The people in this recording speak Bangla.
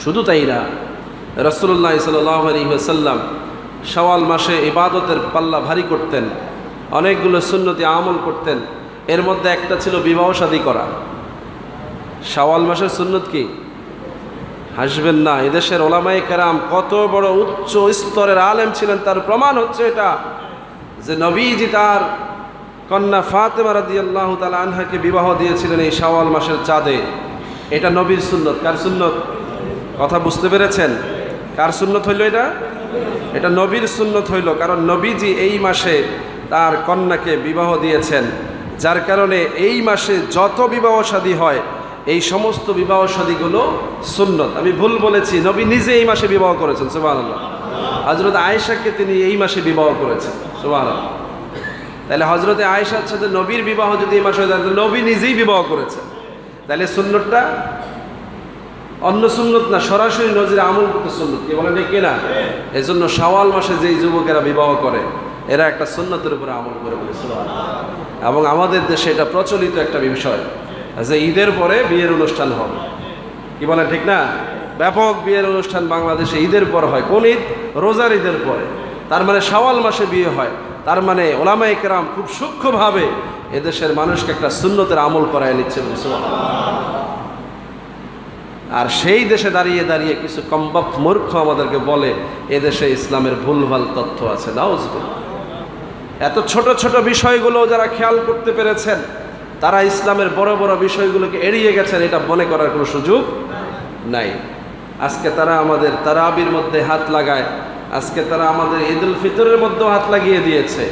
শুধু তাই না, রাসূলুল্লাহ সাল্লাল্লাহু আলাইহি ওয়াসাল্লাম শাওয়াল মাসে ইবাদতের পাল্লা ভারী করতেন, অনেকগুলো সুন্নতি আমল করতেন। এর মধ্যে একটা ছিল বিবাহ শাদী করা। শাওয়াল মাসের সুন্নত কি? হাসবেন না, এদেশের ওলামায়ে কেরাম কত বড় উচ্চ স্তরের আলেম ছিলেন তার প্রমাণ হচ্ছে এটা, যে নবীজি তার কন্যা ফাতেমা রাদিয়াল্লাহু তাআলা আনহাকে বিবাহ দিয়েছিলেন এই শাওয়াল মাসের চাঁদে। এটা নবীর সুন্নত। কার সুন্নত? কথা বুঝতে পেরেছেন? কার সুন্নত হইল এটা? এটা নবীর সুন্নত হইল, কারণ নবীজি এই মাসে তার কন্যাকে বিবাহ দিয়েছেন, যার কারণে এই মাসে যত বিবাহ শাদী হয় এই সমস্ত বিবাহ শাদীগুলো সুন্নত। আমি ভুল বলেছি, নবী নিজে এই মাসে বিবাহ করেছেন, সুবহানাল্লাহ। হযরত আয়েশাকে তিনি এই মাসে বিবাহ করেছেন, সুবহানাল্লাহ। তাহলে হযরতে আয়েশার সাথে নবীর বিবাহ যদি এই মাসে হয় তাহলে নবী নিজেই বিবাহ করেছেন, তাহলে সুন্নতটা অন্য সুন্নত না, সরাসরি নজরে আমল করতে সুন্নত। কি বলেন ঠিক কিনা? এই জন্য শাওয়াল মাসে যেই যুবকেরা বিবাহ করে এরা একটা সুন্নতের উপরে আমল করে বলে, সুবহানাল্লাহ। এবং আমাদের দেশে এটা প্রচলিত একটা বিষয় যে ঈদের পরে বিয়ের অনুষ্ঠান হবে। কি বলেন ঠিক না? ব্যাপক বিয়ের অনুষ্ঠান বাংলাদেশে ঈদের পর হয়। কোন ঈদ? রোজার ঈদের পরে। তার মানে শাওয়াল মাসে বিয়ে হয়। তার মানে ওলামায়ে কেরাম খুব সূক্ষ্মভাবে এদেশের মানুষকে একটা সুন্নতের আমল করায় নিচ্ছে, সুবহানাল্লাহ। আর সেই দেশে দাঁড়িয়ে দাঁড়িয়ে কিছু কমবক মূর্খ আমাদেরকে বলে এদেশে ইসলামের ভুলভাল তথ্য আছে। নাউজুবিল্লাহ। এত ছোট ছোট বিষয়গুলো যারা খেয়াল করতে পেরেছেন তারা ইসলামের বড় বড় বিষয়গুলোকে এড়িয়ে গেছেন, এটা মনে করার কোনো সুযোগ নাই। আজকে তারা আমাদের তারাবির মধ্যে হাত লাগায়, আজকে তারা আমাদের ঈদুল ফিতরের মধ্যেও হাত লাগিয়ে দিয়েছে।